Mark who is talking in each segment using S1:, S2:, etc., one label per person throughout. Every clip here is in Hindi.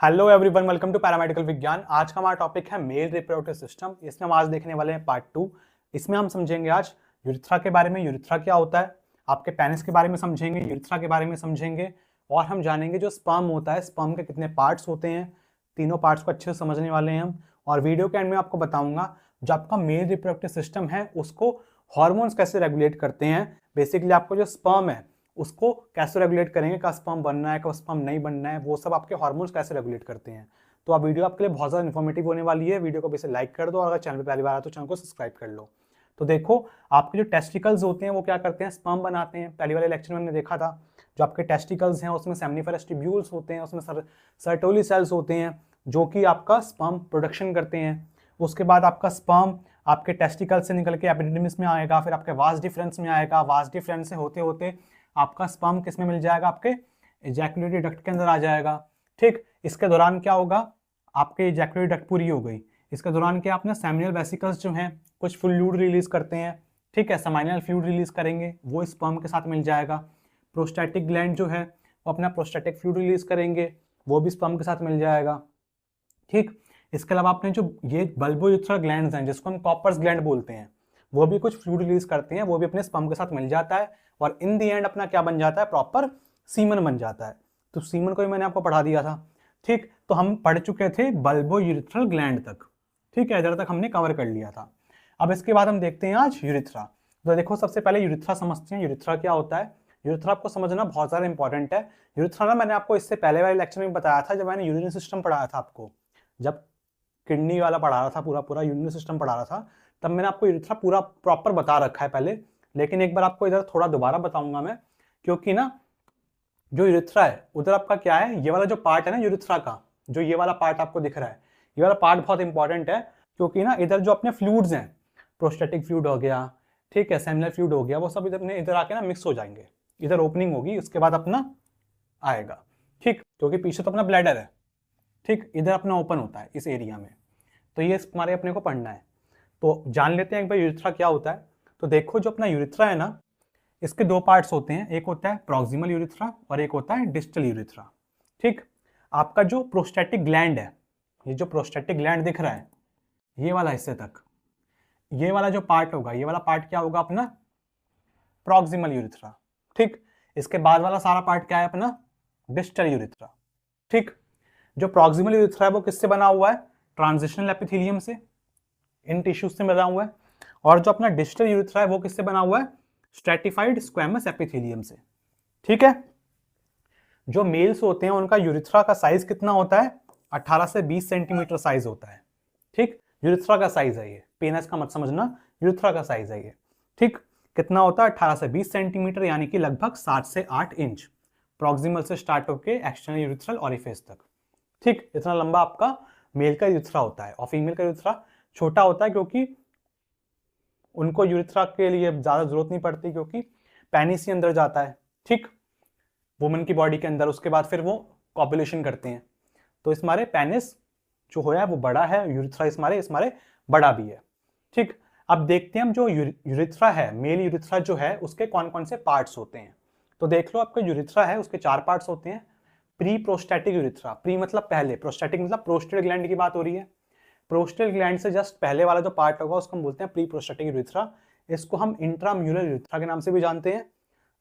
S1: Hello everyone, welcome to paramedical विज्ञान। आज का हमारा टॉपिक है मेल रिप्रोडक्टिव सिस्टम। इसमें हम आज देखने वाले हैं पार्ट 2। इसमें हम समझेंगे आज यूरिथ्रा के बारे में, यूरिथ्रा क्या होता है, आपके पेनिस के बारे में समझेंगे, यूरिथ्रा के बारे में समझेंगे और हम जानेंगे जो स्पर्म होता है, स्पर्म के कितने पार्ट्स होते हैं। तीनों पार्ट्स को अच्छे से समझने वाले हैं हम। और वीडियो के एंड में आपको बताऊंगा जो आपका मेल रिप्रोडक्टिव सिस्टम है उसको हॉर्मोन्स कैसे रेगुलेट करते हैं। बेसिकली आपको जो स्पर्म है उसको कैसे रेगुलेट करेंगे, कब स्पर्म बनना है कब स्पर्म नहीं बनना है, वो सब आपके हार्मोन्स कैसे रेगुलेट करते हैं। तो आप वीडियो आपके लिए बहुत ज़्यादा इन्फॉर्मेटिव होने वाली है। वीडियो को वैसे लाइक कर दो और अगर चैनल पे पहली बार आए तो चैनल को सब्सक्राइब कर लो। तो देखो, आपके जो टेस्टिकल्स होते हैं वो क्या करते हैं, स्पर्म बनाते हैं। पहले वाले लेक्चर में हमने देखा था जो आपके टेस्टिकल्स हैं उसमें सेमनीफेरस ट्यूब्यूल्स होते हैं, उसमें सर्टोली सेल्स होते हैं जो कि आपका स्पर्म प्रोडक्शन करते हैं। उसके बाद आपका स्पर्म आपके टेस्टिकल से निकल के एपिडिडमिस में आएगा, फिर आपके वास डिफरेंस में आएगा, वास डिफरेंस से होते होते आपका स्पर्म किस में मिल जाएगा, आपके एजैकुलेटरी डक्ट के अंदर आ जाएगा। ठीक, इसके दौरान क्या होगा, आपके एजैकुलेटरी डक्ट पूरी हो गई, इसके दौरान क्या अपना सेमिनल वेसिकल्स जो हैं कुछ फ्लूइड रिलीज करते हैं। ठीक है, सेमाइनल फ्लूइड रिलीज करेंगे, वो स्पर्म के साथ मिल जाएगा। प्रोस्टैटिक ग्लैंड जो है वो अपना प्रोस्टैटिक फ्लूइड रिलीज करेंगे, वो भी स्पर्म के साथ मिल जाएगा। ठीक, इसके अलावा आपने जो ये बल्बोयूथ्रल ग्लैंड्स हैं जिसको हम कॉपर्स ग्लैंड बोलते हैं, वो भी कुछ फ्लूइड रिलीज करते हैं, वो भी अपने स्पर्म के साथ मिल जाता है और इन दी एंड अपना क्या बन जाता है, प्रॉपर सीमन बन जाता है। तो सीमन को भी मैंने आपको पढ़ा दिया था। ठीक, तो हम पढ़ चुके थे बल्बोयूथ्रल ग्लैंड तक। ठीक है, इधर तक हमने कवर कर लिया था। अब इसके बाद हम देखते हैं आज यूरिथ्रा। तो देखो, सबसे पहले यूरिथ्रा समझते हैं। यूरिथ्रा क्या होता है, यूरिथ्रा आपको समझना बहुत ज़्यादा इंपॉर्टेंट है। यूरिथ्रा ना मैंने आपको इससे पहले वाले लेक्चर में बताया था, जब मैंने यूरिन सिस्टम पढ़ाया था आपको, जब किडनी वाला पढ़ा रहा था, पूरा पूरा यूरिन सिस्टम पढ़ा रहा था, तब मैंने आपको यूरिथ्रा पूरा प्रॉपर बता रखा है पहले। लेकिन एक बार आपको इधर थोड़ा दोबारा बताऊंगा मैं, क्योंकि ना जो यूरिथ्रा है उधर आपका क्या है, ये वाला जो पार्ट है ना यूरिथ्रा का, जो ये वाला पार्ट आपको दिख रहा है, ये वाला पार्ट बहुत इंपॉर्टेंट है। क्योंकि ना इधर जो अपने फ्लूइड्स हैं, प्रोस्टेटिक फ्लूइड हो गया, ठीक है, सेमिनल फ्लूइड हो गया, वो सब इधर आके ना मिक्स हो जाएंगे। इधर ओपनिंग होगी, उसके बाद अपना आएगा। ठीक, क्योंकि पीछे तो अपना ब्लैडर है। ठीक, इधर अपना ओपन होता है इस एरिया में। तो ये हमारे अपने को पढ़ना है। तो जान लेते हैं एक बार यूरिथ्रा क्या होता है। तो देखो, जो अपना यूरिथ्रा है ना, इसके दो पार्ट्स होते हैं, एक होता है प्रॉक्सिमल यूरिथ्रा और एक होता है डिस्टल यूरिथ्रा। ठीक, आपका जो प्रोस्टैटिक ग्लैंड है, ये जो प्रोस्टैटिक ग्लैंड दिख रहा है, ये वाला हिस्से तक, ये वाला जो पार्ट होगा, ये वाला पार्ट क्या होगा, अपना प्रॉक्सिमल यूरिथ्रा। ठीक, इसके बाद वाला सारा पार्ट क्या है, अपना डिस्टल यूरिथ्रा। ठीक, जो प्रॉक्सिमल यूरिथ्रा है वो किससे बना हुआ है, ट्रांजिशनल एपिथेलियम से, इन टिश्यूज से बना हुआ है। और जो अपना डिस्टल यूरिथ्रा है वो किससे बना हुआ है, स्ट्रेटिफाइड स्क्वैमस एपिथेलियम से। ठीक है, जो मेल्स होते हैं उनका यूरिथ्रा का साइज कितना होता है, 18 से 20 सेंटीमीटर साइज होता है। ठीक, यूरिथ्रा का साइज है ये, पेनिस का मत समझना, यूरिथ्रा का साइज है ये। ठीक, कितना होता है, 18 से 20 सेंटीमीटर, यानी कि लगभग 7 से 8 इंच, प्रॉक्सिमल से स्टार्ट होकर एक्सटर्नल यूरिथ्रल ऑरिफिस तक। ठीक, इतना लंबा आपका मेल का यूरिथ्रा होता है। और फीमेल का यूरिथ्रा छोटा होता है, क्योंकि उनको यूरिथ्रा के लिए ज़्यादा जरूरत नहीं पड़ती, क्योंकि पेनिस ही अंदर जाता है। ठीक, वुमन की बॉडी के अंदर, उसके बाद फिर वो कॉपुलेशन करते हैं। तो इस मारे पेनिस जो होया वो बड़ा है, यूरिथ्रा इस मारे बड़ा भी है। ठीक, अब देखते हैं हम जो यूरिथ्रा है, मेल यूरिथ्रा जो है उसके कौन कौन से पार्ट्स होते हैं। तो देख लो, आपका यूरिथ्रा है उसके 4 पार्ट्स होते हैं। प्री प्रोस्टैटिक यूरिथ्रा, प्री मतलब पहले, प्रोस्टैटिक मतलब प्रोस्टेट ग्लैंड की बात हो रही है। प्रोस्टेट ग्लैंड से जस्ट पहले वाला जो पार्ट होगा उसको हम बोलते हैं प्री प्रोस्टैटिक यूरिथ्रा। इसको हम इंट्राम्यूरल यूरिथ्रा के नाम से भी जानते हैं।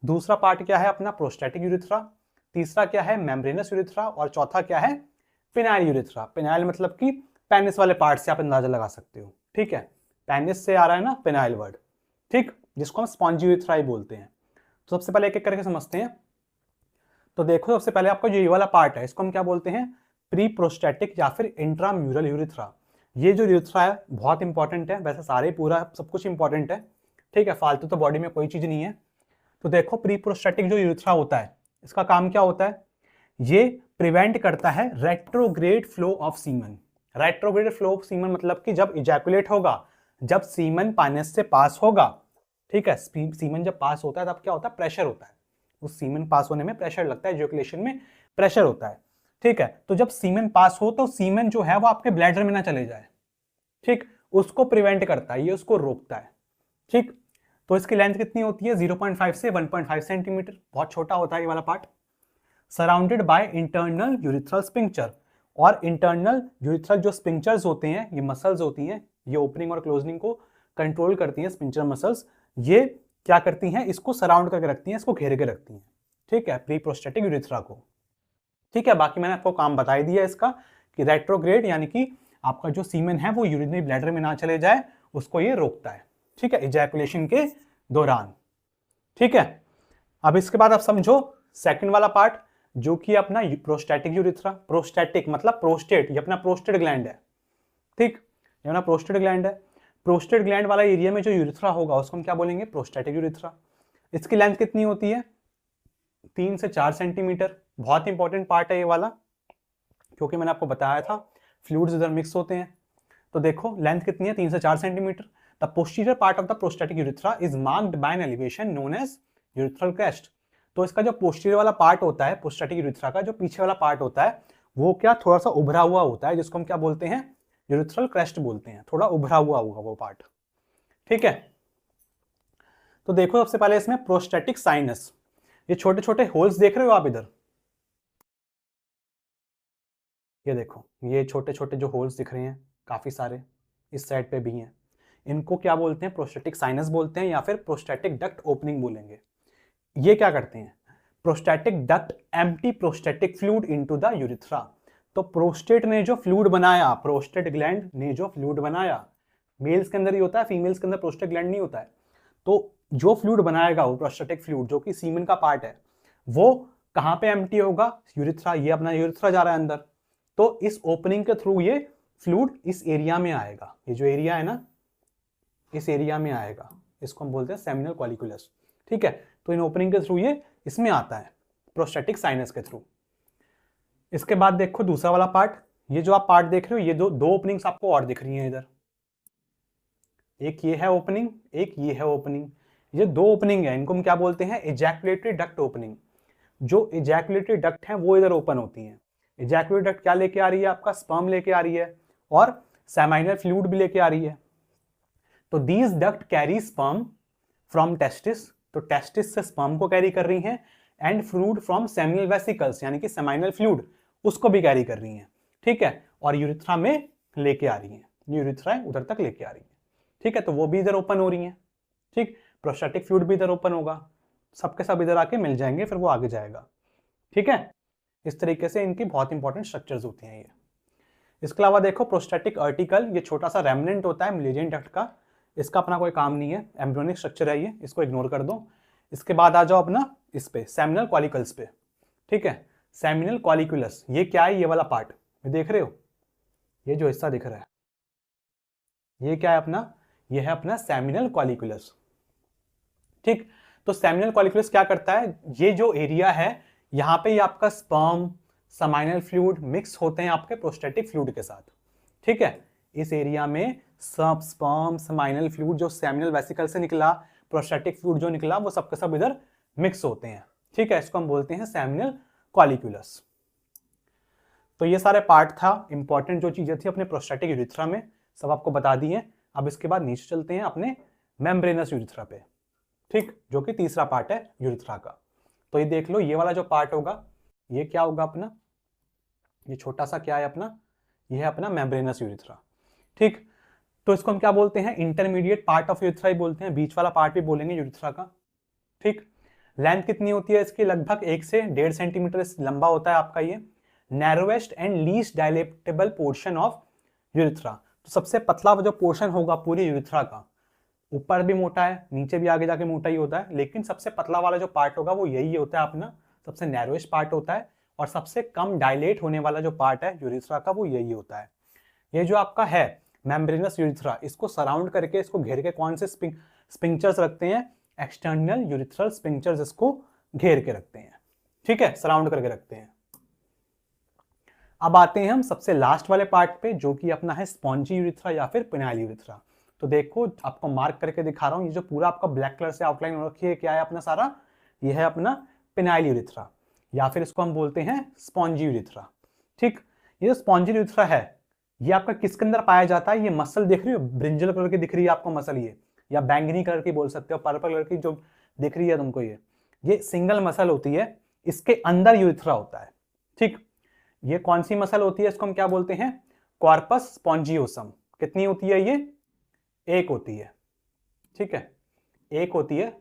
S1: दूसरा पार्ट क्या है, अपना प्रोस्टैटिक यूरिथ्रा। तीसरा क्या है, मेम्ब्रेनस यूरिथ्रा। और चौथा क्या है, पेनाइल यूरिथ्रा। पेनाइल मतलब कि पेनिस वाले पार्ट से आप अंदाजा लगा सकते हो। ठीक है, पेनिस से आ रहा है ना पेनाइल वर्ड। ठीक, जिसको हम स्पॉन्जी यूरिथ्रा ही बोलते हैं। तो सबसे पहले एक एक करके समझते हैं। तो देखो, सबसे पहले आपका जो ये वाला पार्ट है इसको हम क्या बोलते हैं, प्री प्रोस्टैटिक या फिर इंट्राम्यूरल यूरिथ्रा। ये जो यूरिथ्रा है बहुत इंपॉर्टेंट है, वैसे सारे पूरा सब कुछ इंपॉर्टेंट है। ठीक है, फालतू तो बॉडी में कोई चीज नहीं है। तो देखो, प्री प्रोस्टैटिक जो यूरिथ्रा होता है इसका काम क्या होता है, ये प्रिवेंट करता है retrograde flow of semen. Retrograde flow of semen मतलब कि जब इजैकुलेट होगा, जब सीमन पेनिस से पास होगा, ठीक है, सीमन जब पास होता है तब क्या होता है, प्रेशर होता है। उस सीमन पास होने में प्रेशर लगता है, इजैकुलेशन में प्रेशर होता है। ठीक है, तो जब सीमन पास हो तो सीमन जो है वो आपके ब्लैडर में ना चले जाए। ठीक, उसको प्रिवेंट करता है, ये उसको रोकता है। ठीक, तो इसकी लेंथ कितनी होती है, 0.5 से 1.5 सेंटीमीटर, बहुत छोटा होता है ये वाला part. Surrounded by internal urethral sphincter, और इंटरनल यूरिथ्रल जो स्पिंक्चर्स होते हैं, ये मसल्स होती हैं, ये ओपनिंग और क्लोजिंग को कंट्रोल करती हैं, स्पिंक्चर मसल्स, ये क्या करती हैं, इसको सराउंड करके रखती हैं, इसको घेर के रखती हैं, ठीक है, प्री प्रोस्टेटिक यूरिथ्रा को, ठीक है। बाकी मैंने आपको काम बता ही दिया इसका कि रेट्रोग्रेड यानी कि आपका जो सीमेन है वो यूरिनरी ब्लैडर में ना चले जाए, उसको ये रोकता है, ठीक है, इजैकुलेशन के दौरान, ठीक है। अब इसके बाद आप समझो सेकंड वाला पार्ट जो कि अपना प्रोस्टेटिक यूरिथ्रा। प्रोस्टेटिक मतलब प्रोस्टेट, ये अपना प्रोस्टेट ग्लैंड है, ठीक, ये अपना प्रोस्टेट ग्लैंड है। प्रोस्टेट ग्लैंड वाला एरिया में जो यूरिथ्रा होगा उसको हम क्या बोलेंगे, प्रोस्टेटिक यूरिथ्रा। इसकी लेंथ कितनी होती है, 3 से 4 सेंटीमीटर। बहुत इंपॉर्टेंट पार्ट है ये वाला, क्योंकि मैंने आपको बताया था फ्लूइड्स इधर मिक्स होते हैं। तो देखो लेंथ कितनी है, 3 से 4 सेंटीमीटर। The posterior part of the prostatic urethra is marked by an elevation known as urethral crest. तो इसका जो पोस्टीरियर वाला पार्ट होता है प्रोस्टेटिक यूरिथ्रा का, जो पीछे वाला पार्ट होता है वो क्या थोड़ा सा उभरा हुआ होता है, जिसको हम क्या बोलते हैं, यूरिथ्रल क्रेस्ट बोलते हैं, थोड़ा उभरा हुआ होगा वो पार्ट, ठीक है। तो देखो सबसे पहले इसमें प्रोस्टेटिक साइनस, ये छोटे छोटे होल्स देख रहे हो आप इधर, ये देखो ये छोटे छोटे जो होल्स दिख रहे हैं काफी सारे, इस साइड पे भी हैं, इनको क्या बोलते हैं, प्रोस्टेटिक साइनस बोलते हैं या फिर प्रोस्टेटिक डक्ट ओपनिंग बोलेंगे। ये क्या करते हैं, prostatic duct empty prostatic fluid into the urethra. तो प्रोस्टेट ने जो फ्लूइड बनाया, प्रोस्टेट ग्लैंड ने जो फ्लूइड बनाया, मेल्स के अंदर ही होता है, फीमेल्स के अंदर प्रोस्टेट ग्लैंड नहीं होता है, तो जो फ्लूइड बनाएगा वो प्रोस्टेटिक फ्लूइड जो कि सीमेन का पार्ट है, वो कहां पे एम्प्टी होगा, यूरिथ्रा। ये अपना यूरिथ्रा जा रहा है अंदर, तो इस ओपनिंग के थ्रू ये फ्लूइड इस एरिया में आएगा, ये जो एरिया है ना, इस एरिया में आएगा, इसको हम बोलते हैं सेमिनल कॉलिकुलस, ठीक है। तो इन ओपनिंग के थ्रू ये इसमें आता है, प्रोस्टेटिक साइनस के थ्रू। इसके बाद देखो दूसरा वाला पार्ट, ये जो आप पार्ट देख रहे हो, ये दो ओपनिंग्स आपको और दिख रही हैं इधर, एक ये है ओपनिंग, एक ये है ओपनिंग। ये दो ओपनिंग है, इनको हम क्या बोलते हैं, इजैकुलेटरी डक्ट ओपनिंग। जो इजैकुलेटरी डक्ट है वो इधर ओपन होती हैं। इजैकुलेटरी डक्ट क्या लेके आ रही है, आपका स्पर्म लेके आ रही है और सेमाइनल फ्लूइड भी लेके आ रही है। तो these duct carry sperm from testis, तो टेस्टिस से स्पर्म को कैरी कर रही हैं, and fluid from seminal vesicles यानी कि सेमाइनल फ्लूइड उसको भी कैरी कर रही हैं, ठीक है, और यूरिथ्रा में लेके आ रही हैं, यूरिथ्रा उधर तक लेके आ रही है, ठीक है। तो वो भी इधर ओपन हो रही हैं, ठीक, प्रोस्टेटिक फ्लूइड भी इधर ओपन होगा, सबके सब इधर आके मिल जाएंगे, फिर वो आगे जाएगा, ठीक है। इस तरीके से इनकी बहुत इंपॉर्टेंट स्ट्रक्चर्स होती हैं ये। इसके अलावा देखो प्रोस्टेटिक आर्टिकल, ये छोटा सा रेमनेंट होता है मिलेनियन डक्ट का, इसका अपना कोई काम नहीं है, एम्ब्रियोनिक स्ट्रक्चर है ये, इसको इग्नोर कर दो। इसके बाद आ जाओ अपना इस पे सेमिनल कॉलिकल्स पे, ठीक है, सेमिनल कॉलिकुलस। ये क्या है, ये वाला पार्ट ये देख रहे हो, ये जो हिस्सा दिख रहा है ये क्या है अपना, ये है अपना सेमिनल कॉलिकुलस, ठीक। तो सेमिनल कॉलिकुलस क्या करता है, ये जो एरिया है यहाँ पे ये आपका स्पर्म सेमाइनल फ्लूइड मिक्स होते हैं आपके प्रोस्टेटिक फ्लूइड के साथ, ठीक है। इस एरिया में सब स्पर्म सेमाइनल फ्लूइड जो सेमिनल वेसिकल से निकला, प्रोस्टेटिक फ्लूइड जो निकला, वो सबके सब इधर मिक्स होते हैं, ठीक है। इसको हम बोलते हैं सेमिनल कॉलिकुलस। तो ये सारे पार्ट था, इंपॉर्टेंट जो चीजें थी अपने प्रोस्टेटिक यूरिथ्रा में, सब आपको बता दी हैं। अब इसके बाद नीचे चलते हैं अपने मेम्ब्रेनस यूरिथ्रा पे, ठीक, जो कि तीसरा पार्ट है यूरिथ्रा का। तो ये देख लो, ये वाला जो पार्ट होगा ये क्या होगा अपना, ये छोटा सा क्या है अपना, ये है अपना मेम्ब्रेनस यूरिथ्रा, ठीक। तो इसको हम क्या बोलते हैं, इंटरमीडिएट पार्ट ऑफ यूरिथ्रा ही बोलते हैं, बीच वाला पार्ट भी बोलेंगे यूरिथ्रा का, ठीक। लेंथ कितनी होती है इसकी, लगभग 1 से 1.5 सेंटीमीटर लंबा होता है आपका ये narrowest and least dilatable portion of urethra. तो सबसे पतला जो पोर्शन होगा पूरी यूरिथ्रा का, ऊपर भी मोटा है नीचे भी आगे जाके मोटा ही होता है, लेकिन सबसे पतला वाला जो पार्ट होगा वो यही होता है अपना, सबसे नैरोएस्ट पार्ट होता है, और सबसे कम डायलेट होने वाला जो पार्ट है यूरिथ्रा का वो यही होता है। ये जो आपका है मेम्ब्रेनस यूरिथ्रा, इसको सराउंड करके, इसको घेर के कौन से स्पिंक्चर्स रखते हैं, एक्सटर्नल यूरिथ्रल स्पिंक्चर्स इसको घेर के रखते हैं, ठीक है, सराउंड करके रखते हैं। अब आते हैं हम सबसे लास्ट वाले पार्ट पे, जो कि अपना है स्पॉन्जी यूरिथ्रा या फिर पिनाइल यूरिथ्रा। तो देखो आपको मार्क करके दिखा रहा हूं, ये जो पूरा आपका ब्लैक कलर से आउटलाइन हो रखी है, क्या है अपना सारा, ये है अपना पिनाइल यूरिथ्रा, या फिर इसको हम बोलते हैं स्पॉन्जी यूरिथ्रा, ठीक। ये जो स्पॉन्जी यूरिथ्रा है ये आपका किसके अंदर पाया जाता है, ये मसल देख रही हो, ब्रिंजल कलर की दिख रही है आपको मसल, ये या बैंगनी कलर की बोल सकते हो, पर्पल कलर की जो दिख रही है तुमको, ये सिंगल मसल होती है, इसके अंदर यूरिथ्रा होता है, ठीक। ये कौन सी मसल होती है, इसको हम क्या बोलते हैं, कॉर्पस स्पॉन्जियोसम। कितनी होती है ये, एक होती है, ठीक है, एक होती है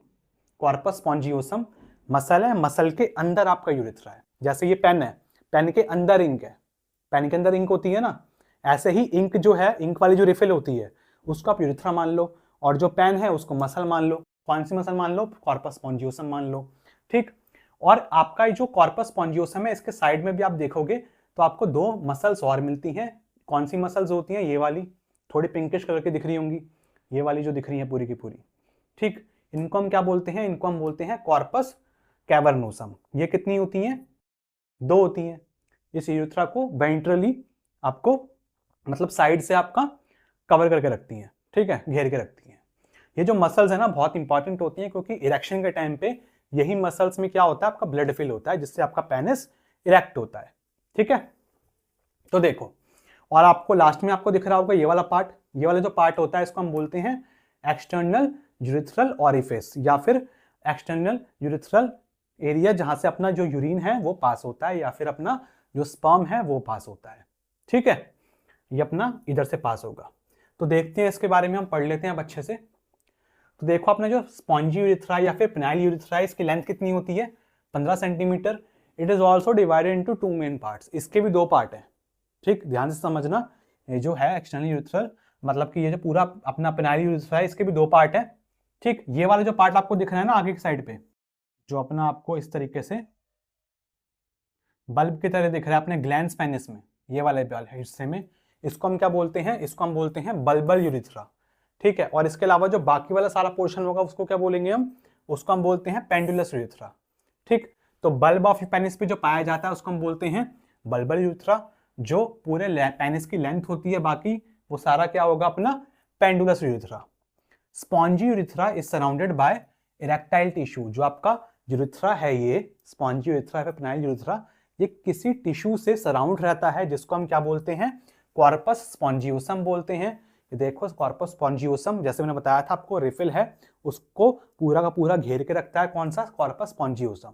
S1: कॉर्पस स्पॉन्जियोसम मसल है, मसल के अंदर आपका यूरिथ्रा है। जैसे ये पेन है, पेन के अंदर इंक है, पेन के अंदर इंक होती है ना, ऐसे ही इंक जो है, इंक वाली जो रिफिल होती है उसको आप यूरिथ्रा मान लो, और जो पेन है उसको मसल मान लो। कौन सी मसल मान लो, कॉर्पस स्पॉन्जियोसम मान लो, ठीक। और आपका जो कॉर्पस स्पॉन्जियोसम है, इसके साइड में भी आप देखोगे तो आपको दो मसल्स और मिलती हैं। कौन सी मसल्स होती हैं, ये वाली थोड़ी पिंकिश कलर की दिख रही होंगी, ये वाली जो दिख रही है पूरी की पूरी, ठीक। इनको हम क्या बोलते हैं, इनको हम बोलते हैं कॉर्पस कैवर्नोसम। ये कितनी होती हैं, दो होती हैं। इस यूरिथ्रा को वेंट्रली आपको मतलब साइड से आपका कवर करके रखती हैं, ठीक है, घेर के रखती हैं। ये जो मसल्स है ना बहुत इंपॉर्टेंट होती हैं, क्योंकि इरेक्शन के टाइम पे यही मसल्स में क्या होता है, आपका ब्लड फिल होता है, जिससे आपका पेनिस इरेक्ट होता है, ठीक है। तो देखो, और आपको लास्ट में आपको दिख रहा होगा ये वाला पार्ट, ये वाला जो पार्ट होता है इसको हम बोलते हैं एक्सटर्नल यूरिथ्रल ऑरिफिस, या फिर एक्सटर्नल यूरिथ्रल एरिया, जहां से अपना जो यूरिन है वो पास होता है, या फिर अपना जो स्पर्म है वो पास होता है, ठीक है। ये अपना इधर से पास होगा। तो देखते हैं इसके बारे में, हम पढ़ लेते हैं अब अच्छे से। तो देखो, अपना जो स्पॉन्जी यूरिथ्रा या फिर पेनाइल यूरिथ्रा है, इसकी लेंथ कितनी होती है, 15 centimetre. It is also divided into two main parts, इसके भी दो पार्ट हैं, ठीक, ध्यान से समझना। ये जो है एक्सटर्नल यूरिथ्रल, मतलब कि ये जो पूरा अपना पेनाइल यूरिथ्रा है, इसके भी दो पार्ट है, ठीक। ये वाला जो पार्ट आपको दिख रहा है ना आगे की साइड पे, जो अपना आपको इस तरीके से बल्ब की तरह दिख रहा है अपने ग्लैंड्स पेनिस में, ये वाले हिस्से में, इसको हम क्या बोलते हैं, इसको हम बोलते हैं बल्बल यूरिथ्रा, ठीक है। और इसके अलावा जो बाकी वाला सारा पोर्शन होगा उसको क्या बोलेंगे हम, उसको हम बोलते हैं पेंडुलस यूरिथ्रा, ठीक। तो बल्ब ऑफ पेनिस पे जो पाया जाता है उसको हम बोलते हैं बल्बल यूरिथ्रा। जो पूरे पेनिस की लेंथ होती है बाकी वो सारा क्या होगा, अपना pendulous urethra. Spongy urethra is surrounded by erectile tissue. जो आपका यूरिथ्रा है, ये स्पॉन्जी यूरिथ्रा है, पेनाइल यूरिथ्रा, ये किसी टिश्यू से सराउंड रहता है, जिसको हम क्या बोलते हैं, कॉर्पस स्पॉन्जियोसम बोलते हैं। ये देखो, कॉर्पस स्पॉन्जियोसम जैसे मैंने बताया था आपको, रिफिल है, उसको पूरा का पूरा घेर के रखता है, कौन सा, कॉर्पस स्पॉन्जियोसम,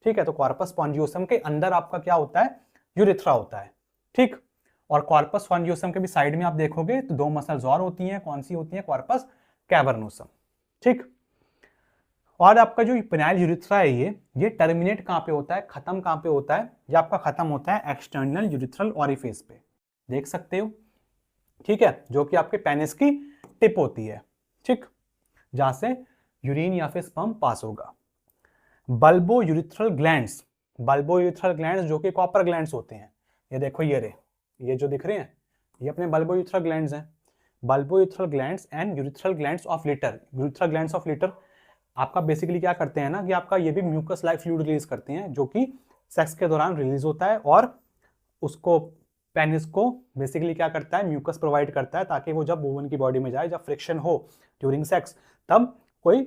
S1: ठीक है। तो कॉर्पस स्पॉन्जियोसम के अंदर आपका क्या होता है, यूरिथ्रा होता है, ठीक। और कॉर्पस स्पॉन्जियोसम के भी साइड में आप देखोगे तो दो मसल्स और होती हैं, कौन सी होती है, कॉर्पस कैवर्नोसम, ठीक। और आपका जो पेनाइल यूरिथ्रा है, ये टर्मिनेट कहां पे होता है, खत्म कहां पे होता है, ये आपका खत्म होता है एक्सटर्नल यूरिथ्रल ऑरिफिस पे, देख सकते हो, ठीक है, जो कि आपके पेनिस की टिप होती है, ठीक, जहां से यूरिन या फिर स्पर्म पास होगा। Bulbo urethral glands, bulbo urethral glands जो कि कॉपर ग्लैंड्स होते हैं, ये देखो, ये जो दिख रहे हैं ये अपने बल्बो यूरिथ्रल ग्लैंड्स हैं। Bulbo urethral glands and urethral glands of litre, urethral glands of litre आपका बेसिकली क्या करते हैं ना, कि आपका ये भी म्यूकस लाइक फ्लूइड रिलीज करते हैं, जो कि सेक्स के दौरान रिलीज होता है, और उसको पेनिस को बेसिकली क्या करता है, म्यूकस प्रोवाइड करता है, ताकि वो जब वुमन की बॉडी में जाए, जब फ्रिक्शन हो ड्यूरिंग सेक्स, तब कोई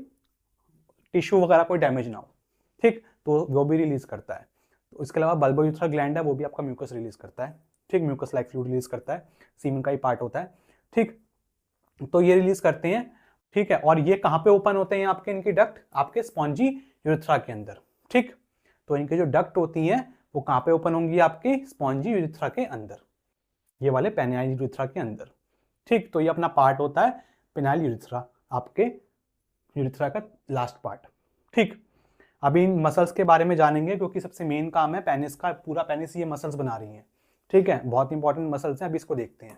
S1: टिश्यू वगैरह कोई डैमेज ना हो, ठीक, तो वो भी रिलीज करता है। तो इसके अलावा बल्बो यूरिथ्रल ग्लैंड है, वो भी आपका म्यूकस रिलीज करता है, ठीक, म्यूकस लाइक फ्लूइड रिलीज करता है, सीमन का ही पार्ट होता है, ठीक। तो ये रिलीज करते हैं, ठीक है। और ये कहां पे ओपन होते हैं आपके, इनकी डक्ट आपके स्पॉन्जी यूरिथ्रा के अंदर, ठीक। तो इनकी जो डक्ट होती हैं वो कहां पे ओपन होंगी, आपके स्पॉन्जी यूरिथ्रा के अंदर, ये वाले पेनाइल यूरिथ्रा के अंदर, ठीक। तो ये अपना पार्ट होता है पेनाइल यूरिथ्रा, आपके यूरिथ्रा का लास्ट पार्ट, ठीक। अभी इन मसल्स के बारे में जानेंगे, क्योंकि सबसे मेन काम है पेनिस का, पूरा पेनिस ये मसल्स बना रही हैं, ठीक है, बहुत इंपॉर्टेंट मसल्स हैं, अभी इसको देखते हैं।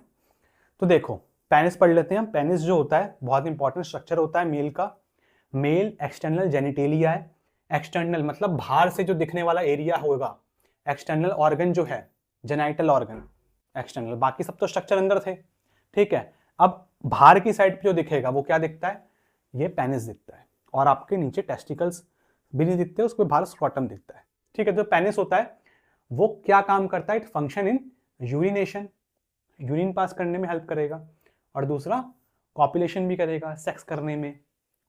S1: तो देखो, पेनिस पढ़ लेते हैं। पेनिस जो होता है बहुत इंपॉर्टेंट स्ट्रक्चर होता है मेल का। मेल एक्सटर्नल जेनिटेलिया है, एक्सटर्नल मतलब बाहर से जो दिखने वाला एरिया होगा, एक्सटर्नल ऑर्गन जो है, जेनाइटल ऑर्गन एक्सटर्नल, बाकी सब तो स्ट्रक्चर अंदर थे, ठीक है। अब बाहर की साइड पे जो दिखेगा वो क्या दिखता है, ये पेनिस दिखता है, और आपके नीचे टेस्टिकल्स भी नहीं दिखते, उसके बाहर स्क्रॉटम दिखता है, ठीक है। जो पेनिस होता है वो क्या काम करता है, it function in urination, urine pass करने में हेल्प करेगा, और दूसरा कॉपुलेशन भी करेगा, सेक्स करने में,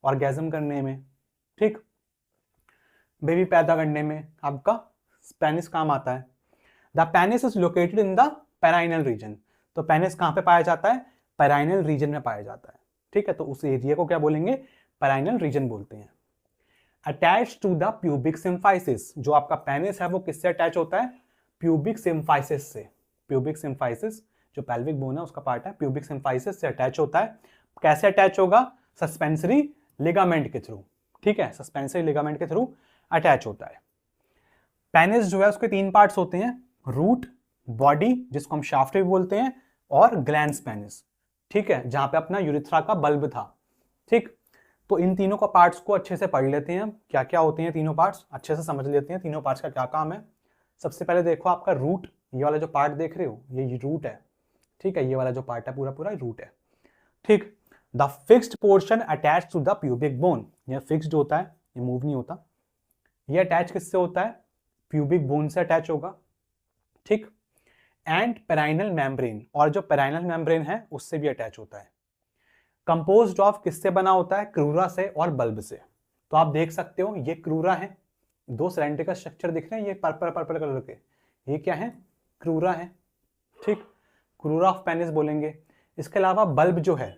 S1: ऑर्गेज्म करने में, ठीक, बेबी पैदा करने में आपका पेनिस काम आता है। The penis is located in the perineal region. तो पेनिस कहां पे पाया जाता है, पेराइनल रीजन में पाया जाता है, ठीक है। तो उस एरिया को क्या बोलेंगे, पेराइनल रीजन बोलते हैं। Attach to the pubic symphysis, जो आपका पेनिस है वो किससे अटैच होता है, प्यूबिक सिम्फाइसिस से, प्यूबिक सिम्फाइसिस जो पेल्विक बोन है उसका पार्ट है, प्यूबिक सिम्फाइसिस से अटैच होता है। कैसे अटैच होगा? सस्पेंसरी लिगामेंट के थ्रू, ठीक है, सस्पेंसरी लिगामेंट के थ्रू अटैच होता है। पेनिस जो है उसके 3 पार्ट्स होते हैं, रूट, बॉडी जिसको हम शाफ्ट भी बोलते हैं, और ग्लैंड्स पेनिस, ठीक है, जहां पे अपना यूरिथ्रा का बल्ब था, ठीक। तो इन तीनों का पार्ट्स को अच्छे से पढ़ लेते हैं हम, क्या क्या होते हैं तीनों पार्ट्स, अच्छे से समझ लेते हैं तीनों पार्ट्स का क्या काम है। सबसे पहले देखो आपका रूट, ये वाला जो पार्ट देख रहे हो ये रूट है, ठीक है, ये वाला जो पार्ट है पूरा पूरा रूट है, ठीक। The fixed portion attach to the pubic bone, ये फिक्स्ड होता है, ये मूव नहीं होता। ये अटैच किससे होता है? प्यूबिक बोन से अटैच होगा, ठीक। एंड पेराइनल मेम्ब्रेन, और जो पेराइनल मेम्ब्रेन है उससे भी अटैच होता है। कंपोज्ड ऑफ किससे बना होता है? क्रूरा से और बल्ब से। तो आप देख सकते हो ये क्रूरा है, 2 सिलेंड्रिकल स्ट्रक्चर दिख रहे हैं ये पर्पल पर्पल कलर के, ये क्या है? क्रूरा है, ठीक, क्रूरा ऑफ पेनिस बोलेंगे। इसके अलावा बल्ब जो है,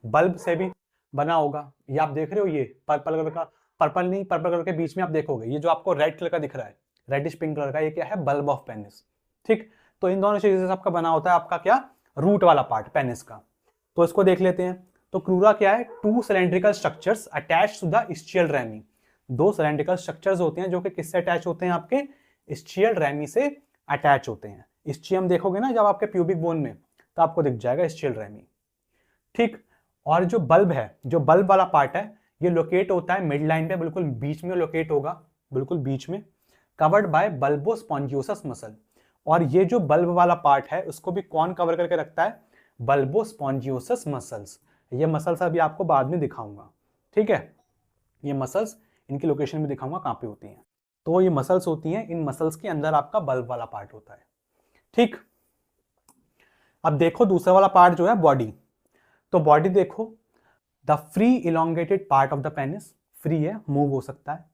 S1: बल्ब से भी बना होगा, ये आप देख रहे हो, ये पर्पल कलर का, पर्पल नहीं, पर्पल कलर के बीच में आप देखोगे ये जो आपको रेड कलर का दिख रहा है, रेडिश पिंक कलर का, ये क्या है? बल्ब ऑफ पेनिस, ठीक। तो इन दोनों चीजों से आपका बना होता है आपका क्या? रूट वाला पार्ट पेनिस का। तो इसको देख लेते हैं। तो क्रूरा क्या है? 2 cylindrical structures attached to the ischial rami, 2 cylindrical structures होते हैं जो कि किससे अटैच होते हैं? आपके स्चियल रैमी से अटैच होते हैं। स्चियम देखोगे ना जब आपके प्यूबिक बोन में, तो आपको दिख जाएगा स्चियल रैमी, ठीक। और जो बल्ब है, जो बल्ब वाला पार्ट है, ये लोकेट होता है मिड लाइन पे, बिल्कुल बीच में लोकेट होगा, बिल्कुल बीच में, कवर्ड बाय बल्बोस्पॉन्जियोसस मसल। और ये जो बल्ब वाला पार्ट है उसको भी कौन कवर करके रखता है? बल्बोस्पॉन्जियोसस मसल्स। ये मसल्स अभी आपको बाद में दिखाऊंगा, ठीक है, ये मसल्स, इनकी लोकेशन भी दिखाऊंगा कहां पे होती हैं। तो ये मसल्स होती हैं, इन मसल्स के अंदर आपका बल्ब वाला पार्ट होता है, ठीक। अब देखो दूसरा वाला पार्ट जो है बॉडी। तो बॉडी देखो, the free elongated part of the penis, free है, मूव हो सकता है,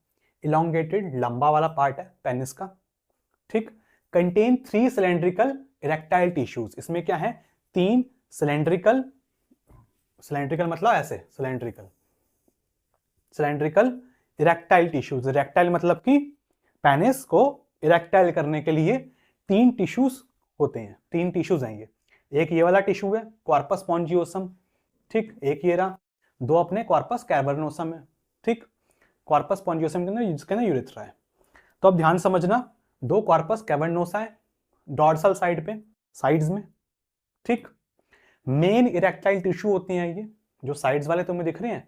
S1: इलोंगेटेड लंबा वाला पार्ट है पेनिस का, ठीक। कंटेन 3 सिलेंड्रिकल इरेक्टाइल टिश्यूज, इसमें क्या है? 3 सिलेंड्रिकल, सिलेंड्रिकल मतलब ऐसे cylindrical, cylindrical erectile tissues, erectile मतलब कि पेनिस को इरेक्टाइल करने के लिए 3 टिश्यूज होते हैं, 3 टिश्यूज हैं ये। एक ये वाला टिश्यू है कॉर्पस स्पॉन्जियोसम, ठीक, एक ये रहा, 2 अपने कॉर्पस कैवर्नोसम है, ठीक, कॉर्पस स्पॉन्जियोसम के अंदर जिसके अंदर यूरेथ्रा है। तो अब ध्यान समझना, 2 कॉर्पस कैवर्नोसा है डॉर्सल साइड पे, साइड्स में, ठीक। मेन इरेक्टाइल टिश्यू होते हैं ये जो साइड्स वाले तुम्हें दिख रहे हैं,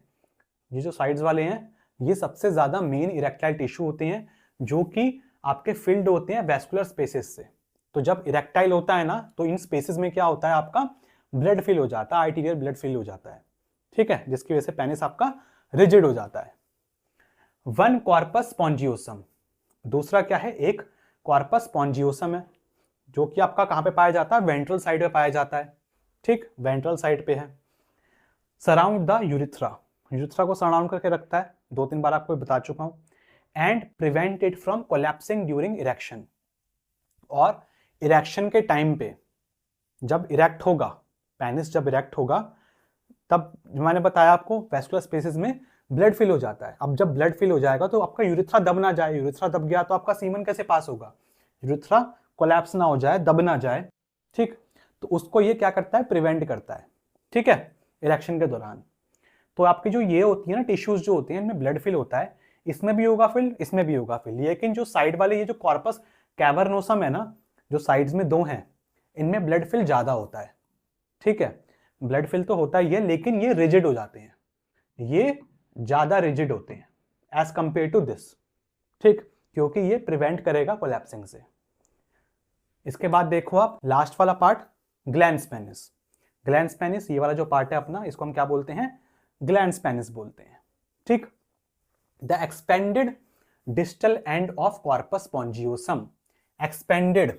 S1: ये जो साइड्स वाले हैं ये सबसे ज्यादा मेन इरेक्टाइल टिश्यू होते हैं जो कि आपके फिल्ड होते हैं वेस्कुलर स्पेसेस से। तो जब इरेक्टाइल होता है ना तो इन स्पेसेस में क्या होता है? आपका ब्लड फिल हो जाता है, आर्टीरियल ब्लड फिल हो जाता है, ठीक है, जिसकी वजह से पेनिस आपका रिजिड हो जाता है। 1 कॉर्पस स्पॉन्जियोसम, दूसरा क्या है? एक कॉर्पस स्पॉन्जियोसम है जो कि आपका कहां पे पाया जाता है? वेंट्रल साइड पे पाया जाता है, ठीक, वेंट्रल साइड पे है। सराउंड द यूरिथ्रा, यूरिथ्रा को सराउंड करके रखता है, 2-3 बार आपको बता चुका हूं। And prevent it from collapsing during erection, और इरेक्शन के टाइम पे जब इरेक्ट होगा, पेनिस जब इरेक्ट होगा तब मैंने बताया आपको वेस्कुलर स्पेसेस में ब्लड फिल हो जाता है। अब जब ब्लड फिल हो जाएगा तो आपका यूरिथ्रा दब ना जाए, यूरिथ्रा दब गया तो आपका सीमन कैसे पास होगा? यूरिथ्रा कोलैप्स ना हो जाए, दब ना जाए, ठीक, तो उसको ये क्या करता है? प्रिवेंट करता है, ठीक है, इरेक्शन के दौरान। तो आपकी जो ये होती है ना टिश्यूज जो होते हैं इनमें ब्लड फिल होता है, इसमें भी होगा फिल, इसमें भी होगा फिल, लेकिन जो साइड वाले ये जो कॉर्पस कैवर्नोसम है ना, जो साइड्स में 2 हैं, इनमें ब्लड फिल ज्यादा होता है, ठीक है, ब्लड फिल तो होता ही है लेकिन ये रिजिड हो जाते हैं, ये ज्यादा रिजिड होते हैं एज कंपेयर टू दिस, ठीक, क्योंकि ये प्रिवेंट करेगा कोलैप्सिंग से। इसके बाद देखो आप लास्ट वाला part, glands penis. Glands penis ये वाला जो पार्ट है अपना, इसको हम क्या बोलते हैं? ग्लैंड्स पेनिस बोलते हैं, ठीक। The expanded distal end of corpus spongiosum, expanded,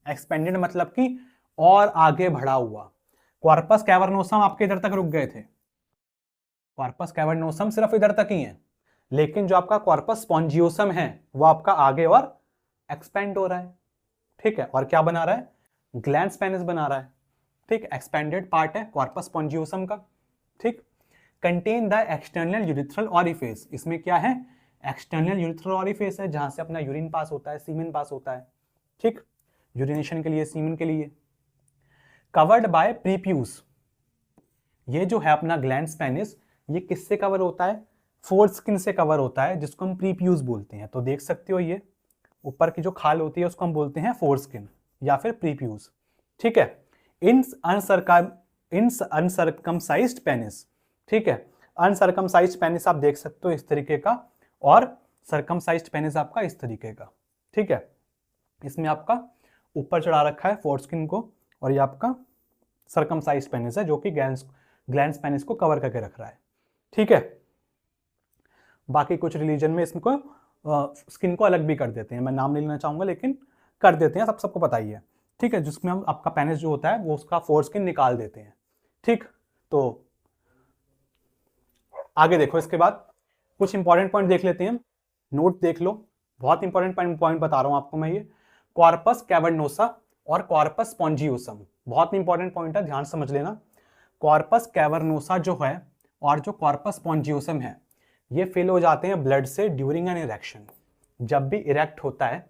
S1: expanded मतलब कि और आगे बढ़ा हुआ। कॉर्पस कैवर्नोसम आपके इधर तक रुक गए थे, कॉर्पस कैवर्नोसम सिर्फ इधर तक ही है, लेकिन जो आपका कॉर्पस स्पॉन्जियोसम है वो आपका आगे और एक्सपेंड हो रहा है, ठीक है, और क्या बना रहा है? ग्लैंड्स पेनिस बना रहा है, ठीक, एक्सपेंडेड पार्ट है कॉर्पस स्पॉन्जियोसम का, ठीक। Contain the external urethral orifice, इसमें क्या है? एक्सटर्नल यूरिथ्रल ऑरिफिस है जहां से अपना यूरिन पास होता है, सीमेन पास होता है, ठीक, यूरिनेशन के लिए, सीमन के लिए। कवर्ड बाय प्रीप्यूस, ये जो है अपना ग्लैंड्स पेनिस, ये किससे कवर होता है? फोरस्किन से कवर होता है, जिसको हम प्रीप्यूस बोलते हैं। तो देख सकते हो ये ऊपर की जो खाल होती है उसको हम बोलते हैं फोरस्किन या फिर प्रीप्यूस। ठीक है, इन अनसर्कमसाइज्ड पेनिस, ठीक है, अनसर्कमसाइज्ड पेनिस आप देख सकते हो इस तरीके का, और सर्कमसाइज्ड पेनिस आपका इस तरीके का। ठीक है, इसमें आपका ऊपर चढ़ा रखा है फोरस्किन को, और ये आपका सर्कमसाइज्ड पेनिस है जो कि ग्लैंड्स पेनिस को कवर करके रख रहा है। ठीक है, बाकी कुछ रिलीजन में इसको स्किन को अलग भी कर देते हैं, मैं नाम नहीं लेना चाहूंगा लेकिन कर देते हैं, सबको पता ही है। ठीक है, जिसमें हम आपका पेनिस जो होता है वो उसका फोरस्किन निकाल देते हैं। ठीक, तो आगे देखो, इसके बाद कुछ इंपॉर्टेंट पॉइंट देख लेते हैं, नोट देख लो, बहुत इंपॉर्टेंट पॉइंट बता रहा हूं आपको मैं। ये कॉर्पस कैवर्नोसा और कॉर्पस स्पॉन्जियोसम, बहुत इंपॉर्टेंट पॉइंट है, ध्यान समझ लेना। कॉर्पस कैवर्नोसा जो है और जो कॉर्पस स्पॉन्जियोसम है, ये फिल हो जाते हैं ब्लड से ड्यूरिंग एन इरेक्शन। जब भी इरेक्ट होता है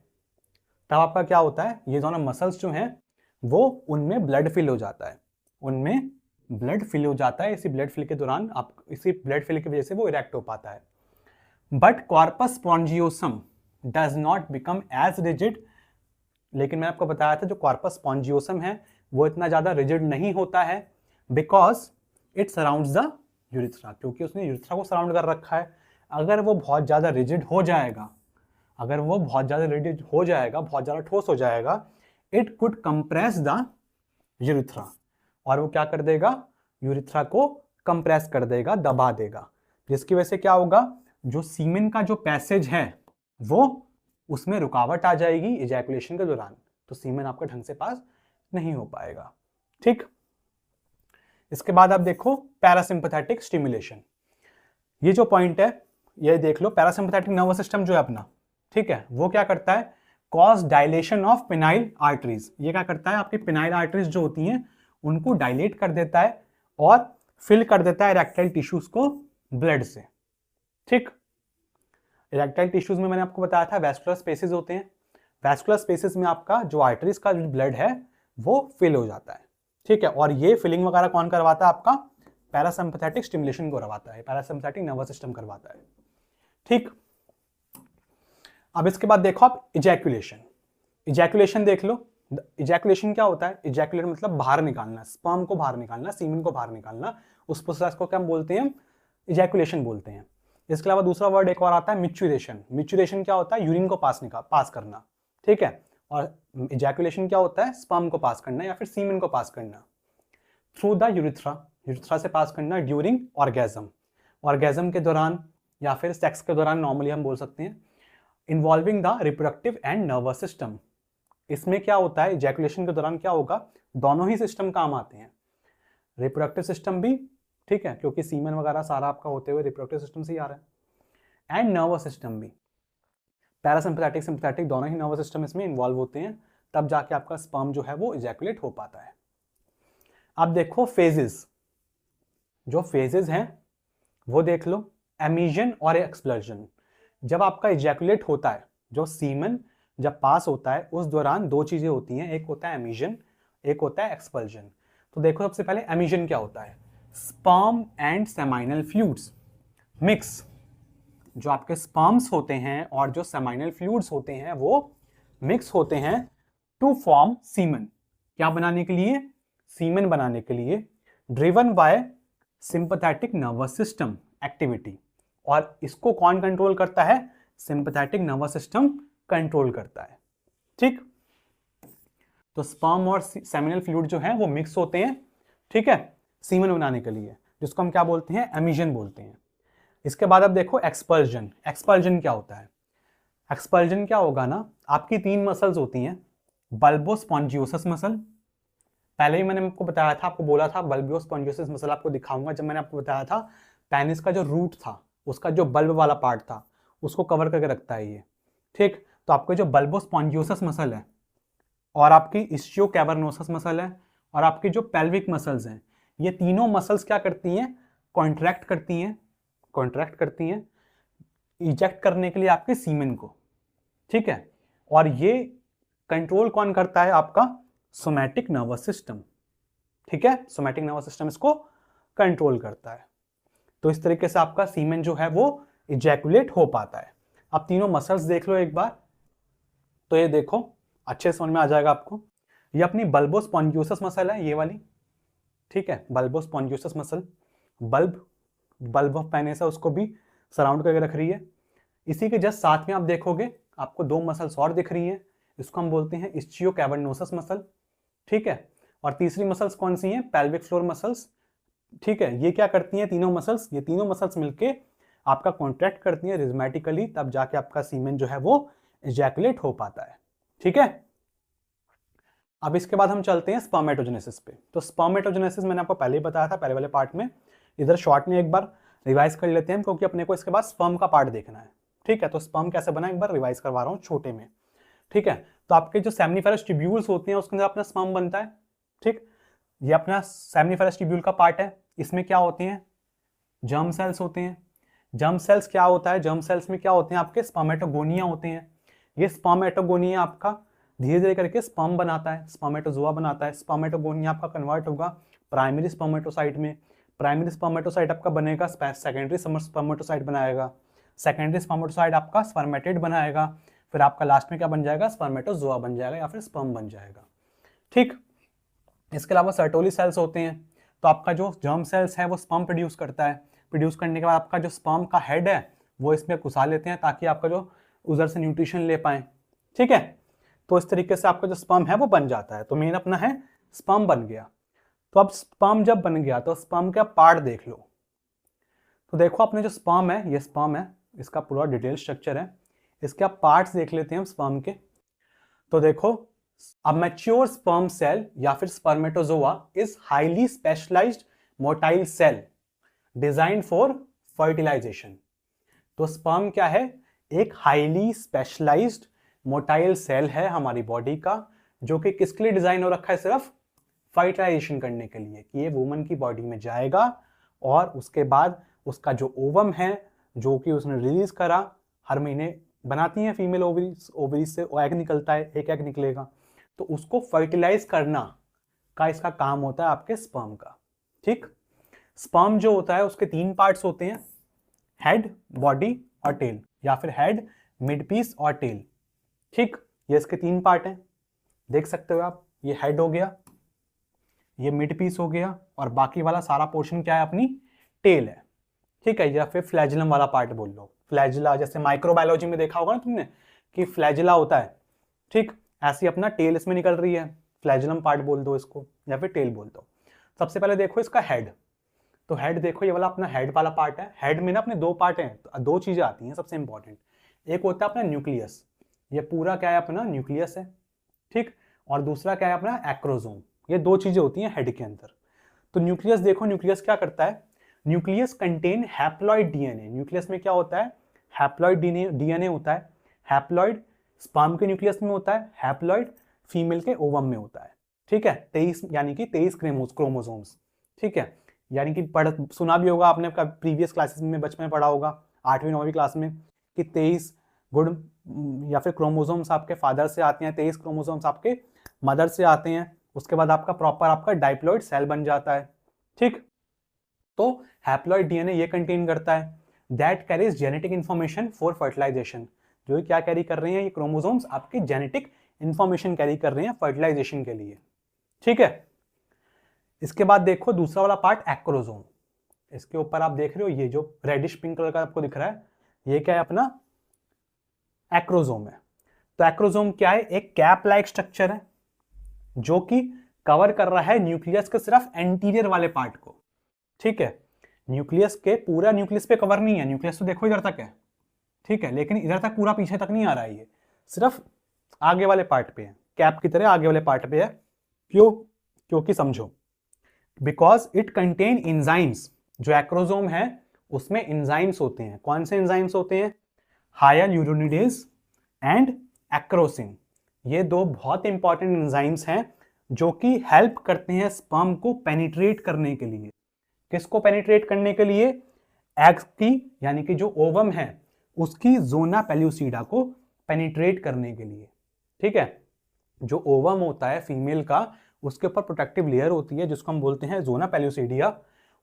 S1: तब आपका क्या होता है, ये दोनों मसल्स जो हैं वो उनमें ब्लड फिल हो जाता है, उनमें ब्लड फिल हो जाता है। इसी ब्लड फिल के दौरान आप, इसी ब्लड फिल की वजह से वो इरेक्ट हो पाता है। But corpus spongiosum does not become as rigid, लेकिन मैंने आपको बताया था जो कॉर्पस स्पॉन्जियोसम है वो इतना ज्यादा रिजिड नहीं होता है, because it surrounds the urethra, क्योंकि उसने यूरिथ्रा को सराउंड कर रखा है। अगर वो बहुत ज्यादा रिजिड हो जाएगा, अगर वो बहुत ज्यादा रिजिड हो जाएगा, बहुत ज्यादा ठोस हो जाएगा, it could compress the urethra, और वो क्या कर देगा, यूरिथ्रा को कंप्रेस कर देगा, दबा देगा, जिसकी वजह से क्या होगा, जो सीमेन का जो पैसेज है वो उसमें रुकावट आ जाएगी इजैकुलेशन के दौरान, तो सीमेन आपका ढंग से पास नहीं हो पाएगा। ठीक, इसके बाद आप देखो पैरासिम्पैथेटिक स्टिमुलेशन, ये जो पॉइंट है ये देख लो। पैरासिम्पैथेटिक नर्वस सिस्टम जो है अपना, ठीक है, वो क्या करता है, cause dilation of phenyl arteries. ये क्या करता है, आपकी पिनाइल आर्टरीज जो होती हैं उनको डायलेट कर देता है और फिल कर देता है इरेक्टाइल टिश्यूज को ब्लड से। ठीक, इरेक्टाइल टिश्यूज में मैंने आपको बताया था वैस्कुलर स्पेसेस होते हैं, वैस्कुलर स्पेसेस में आपका जो आर्टरीज का जो ब्लड है वो फिल हो जाता है। ठीक है, और ये फिलिंग वगैरह कौन करवाता है, आपका पैरासिम्पैथेटिक स्टिमुलेशन करवाता है, पैरासिम्पैथेटिक नर्वस सिस्टम करवाता है। ठीक, अब इसके बाद देखो आप इजैकुलेशन, इजैकुलेशन देख लो। इजैकुलेशन क्या होता है, इजैकुलेट मतलब बाहर निकालना, स्पर्म को बाहर निकालना, सीमेन को बाहर निकालना, उस प्रोसेस को क्या बोलते हैं, इजैकुलेशन बोलते हैं। इसके अलावा दूसरा वर्ड एक और आता है मिच्युरेशन। मिच्युरेशन क्या होता है, यूरिन को पास करना। ठीक है, और इजैकुलेशन क्या होता है, स्पर्म को पास करना या फिर सीमेन को पास करना थ्रू द यूरिथ्रा, यूरिथ्रा से पास करना ड्यूरिंग ऑर्गेज्म, ऑर्गेज्म के दौरान या फिर सेक्स के दौरान नॉर्मली हम बोल सकते हैं। Involving the reproductive and nervous system, इसमें क्या होता है, इजैकुलेशन के दौरान क्या होगा, दोनों ही सिस्टम काम आते हैं, रिप्रोडक्टिव सिस्टम भी, ठीक है, क्योंकि सीमेन वगैरह सारा आपका होते हुए रिप्रोडक्टिव सिस्टम से ही आ रहा है, एंड नर्वस सिस्टम भी, पैरासिम्पैथेटिक सिम्पैथेटिक दोनों ही नर्वस सिस्टम इसमें इन्वॉल्व होते हैं, तब जाके आपका स्पर्म जो है वो इजैकुलेट हो पाता है। अब देखो फेजेस, जो फेजेस हैं वो देख लो, एमिशन और एक्सप्लजन। जब आपका इजैकुलेट होता है, जो सीमन जब पास होता है उस दौरान दो चीजें होती हैं, एक होता है एमिशन, एक होता है एक्सपल्जन। तो देखो सबसे पहले एमिशन क्या होता है, sperm and seminal fluids mix, जो आपके स्पर्म्स होते हैं और जो सेमाइनल फ्लूइड्स होते हैं वो मिक्स होते हैं टू फॉर्म सीमन, क्या बनाने के लिए, सीमन बनाने के लिए, driven by sympathetic nervous system activity. और इसको कौन कंट्रोल करता है, सिंपैथेटिक नर्वस सिस्टम कंट्रोल करता है। ठीक, तो स्पर्म और सेमिनल फ्लूइड जो है वो मिक्स होते हैं, ठीक है, सीमन बनाने के लिए, जिसको हम क्या बोलते हैं, एमिशन बोलते हैं। इसके बाद अब देखो एक्सपल्जन। एक्सपल्जन क्या होता है, एक्सपल्जन क्या होगा ना, आपकी तीन मसल्स होती हैं, बल्बोस्पॉन्जियोसस मसल, पहले ही मैंने आपको बताया था, आपको बोला था बल्बोस्पॉन्जियोसस मसल आपको दिखाऊंगा, जब मैंने आपको बताया था पेनिस का जो रूट था, उसका जो बल्ब वाला पार्ट था उसको कवर करके रखता है ये। ठीक, तो आपके जो बल्बोस्पॉन्जियोसस मसल है और आपकी इस्चियो कैवर्नोसस मसल है और आपकी जो पेल्विक मसल्स हैं, ये तीनों मसल्स क्या करती हैं, कॉन्ट्रैक्ट करती हैं इजेक्ट करने के लिए आपके सीमेन को। ठीक है, और ये कंट्रोल कौन करता है? आपका सोमैटिक नर्वस सिस्टम, ठीक है, सोमैटिक नर्वस सिस्टम इसको कंट्रोल करता है। तो इस तरीके से आपका सीमेन जो है वो इजैकुलेट हो पाता है। अब तीनों मसल्स देख लो एक बार, तो ये देखो अच्छे से समझ में आ जाएगा आपको। ये अपनी बल्बो स्पॉन्जियोसस मसल है, ये वाली, ठीक है, bulbospongiosus muscle, bulb of penis है, उसको भी सराउंड करके रख रही है। इसी के जस्ट साथ में आप देखोगे आपको दो मसल्स और दिख रही हैं, इसको हम बोलते हैं इस्चियो कैवर्नोसस मसल, ठीक है। और तीसरी मसल्स कौन सी हैं? पेल्विक फ्लोर मसल्स, ठीक है। ये क्या करती हैं तीनों मसल्स? ये तीनों मसल्स मिलके आपका कॉन्ट्रैक्ट करती हैं रिज्मेटिकली, तब जाके आपका सीमेन जो है वो इजैकुलेट हो पाता है, ठीक है। अब इसके बाद हम चलते हैं स्पर्मेटोजेनेसिस पे। तो स्पर्मेटोजेनेसिस मैंने आपको पहले ही बताया था पहले वाले पार्ट में, इधर शॉर्ट में एक बार रिवाइज कर लेते हैं क्योंकि अपने को इसके बाद स्पर्म का पार्ट देखना है, ठीक है। तो स्पर्म कैसे बना एक बार रिवाइज करवा रहा हूँ छोटे में, ठीक है। तो आपके जो सेमिनिफेरस ट्यूब्यूल्स होते हैं उसके अंदर अपना स्पर्म बनता है, ठीक। ये अपना सेमिनिफेरस ट्यूब्यूल का पार्ट है। इसमें क्या होते हैं? जर्म सेल्स होते हैं। जर्म सेल्स क्या होता है? जर्म सेल्स में क्या होते हैं? आपके स्पर्मेटोगोनिया होते हैं। ये स्पर्मेटोगोनिया आपका धीरे धीरे करके स्पर्म बनाता है, स्पर्मेटोजोआ बनाता है। स्पर्मेटोगोनिया आपका कन्वर्ट होगा प्राइमरी स्पर्मेटोसाइट में, प्राइमरी स्पर्मेटोसाइट आपका बनेगा सेकेंडरी स्पर्मेटोसाइट बनाएगा, सेकेंडरी स्पर्मेटोसाइट आपका स्पर्मेटेड बनाएगा, फिर आपका लास्ट में क्या बन जाएगा? स्पर्मेटोजोआ बन जाएगा या फिर स्पर्म बन जाएगा, ठीक। इसके अलावा सर्टोली सेल्स होते हैं। तो आपका जो जर्म सेल्स है वो स्पर्म प्रोड्यूस करता है, प्रोड्यूस करने के बाद आपका जो स्पर्म का हेड है वो इसमें घुसा लेते हैं ताकि आपका जो उधर से न्यूट्रिशन ले पाए, ठीक है। तो इस तरीके से आपका जो स्पर्म है वो बन जाता है। तो मेन अपना है स्पर्म बन गया। तो अब स्पर्म जब बन गया तो स्पर्म का पार्ट देख लो। तो देखो अपने जो स्पर्म है, ये स्पर्म है, इसका पूरा डिटेल स्ट्रक्चर है। इसके आप पार्ट्स देख लेते हैं हम स्पर्म के। तो देखो, अ मैच्योर स्पर्म सेल या फिर spermatozoa is highly specialized motile cell design for fertilization. तो स्पर्म क्या है? एक हाईली स्पेशलाइज्ड मोटाइल सेल है हमारी बॉडी का, जो कि किसके लिए डिजाइन हो रखा है? सिर्फ फर्टिलाइजेशन करने के लिए, कि ये वुमन की बॉडी में जाएगा और उसके बाद उसका जो ओवम है जो कि उसने रिलीज करा, हर महीने बनाती हैं फीमेल ओवरीज से एग निकलता है, एक एग निकलेगा, तो उसको फर्टिलाइज करना का इसका काम होता है आपके स्पर्म का, ठीक। स्पर्म जो होता है उसके तीन पार्ट्स होते हैं, हेड, बॉडी और टेल, या फिर हेड, मिड पीस और टेल, ठीक। ये इसके तीन पार्ट हैं, देख सकते हो आप। ये हेड हो गया, ये मिड पीस हो गया, और बाकी वाला सारा पोर्शन क्या है? अपनी टेल है, ठीक है। या फिर फ्लैजिलम वाला पार्ट बोल लो, फ्लैजिला, जैसे माइक्रोबायोलॉजी में देखा होगा ना तुमने कि फ्लैजिला होता है, ठीक। ऐसी अपना टेल इसमें निकल रही है, फ्लैजिलम पार्ट बोल दो इसको या फिर टेल बोल दो। सबसे पहले देखो इसका हेड। तो हेड देखो, ये वाला अपना हेड वाला पार्ट है। हेड में ना अपने दो पार्ट हैं, तो दो चीजें आती हैं सबसे इंपॉर्टेंट। एक होता है अपना न्यूक्लियस, ये पूरा क्या है? अपना न्यूक्लियस है, ठीक। और दूसरा क्या है? अपना एक्रोसोम। ये दो चीजें होती हैं हेड के अंदर। तो न्यूक्लियस देखो, न्यूक्लियस क्या करता है? Nucleus contain haploid DNA. Nucleus में क्या होता है? हैप्लॉइड डीएनए होता है। हैप्लॉइड स्पर्म के न्यूक्लियस में होता है, हैप्लॉइड फीमेल के ओवम में होता है, ठीक है। 23 यानी कि 23 क्रोमोसोम्स, ठीक है। यानी कि सुना भी होगा आपने प्रीवियस क्लासेस में, बचपन में पढ़ा होगा 8वीं 9वीं क्लास में कि 23 गुड या फिर क्रोमोसोम्स आपके फादर से आते हैं, 23 क्रोमोसोम्स आपके मदर से आते हैं। उसके बाद आपका प्रॉपर आपका डाइप्लॉइड सेल बन जाता है, ठीक। तो हैप्लॉइड डीएनए ये कंटेन करता है, that carries genetic information for fertilization. जो क्या कैरी कर रहे हैं? ये क्रोमोसोम्स आपकी जेनेटिक इंफॉर्मेशन कैरी कर रहे हैं फर्टिलाइजेशन के लिए, ठीक है। इसके बाद देखो दूसरा वाला पार्ट एक्रोसोम। इसके ऊपर आप देख रहे हो ये जो रेडिश पिंक कलर का आपको दिख रहा है, ये क्या है? अपना एक्रोसोम है। तो एक्रोसोम क्या है? एक कैप लाइक स्ट्रक्चर है जो कि कवर कर रहा है न्यूक्लियस के सिर्फ एंटीरियर वाले पार्ट को, ठीक है। न्यूक्लियस के पूरा न्यूक्लियस पे कवर नहीं है, न्यूक्लियस तो देखो इधर तक है, ठीक है, लेकिन इधर तक पूरा पीछे तक नहीं आ रहा है, ये सिर्फ आगे वाले पार्ट पे है, कैप की तरह आगे वाले पार्ट पे है। क्यों? क्योंकि समझो, बिकॉज इट कंटेन एंजाइम्स। जो एक्रोसोम है उसमें एंजाइम्स होते हैं। कौन से एंजाइम्स होते हैं? हायालुरोनिडेज एंड एक्रोसिन। ये दो बहुत इंपॉर्टेंट एंजाइम्स हैं जो कि हेल्प करते हैं स्पर्म को पेनिट्रेट करने के लिए। किसको पेनिट्रेट करने के लिए? एग्स की, यानी कि जो ओवम है उसकी जोना पेल्यूसिडा को पेनिट्रेट करने के लिए, ठीक है। जो ओवम होता है फीमेल का, उसके ऊपर प्रोटेक्टिव लेयर होती है जिसको हम बोलते हैं जोना पेल्यूसिडिया,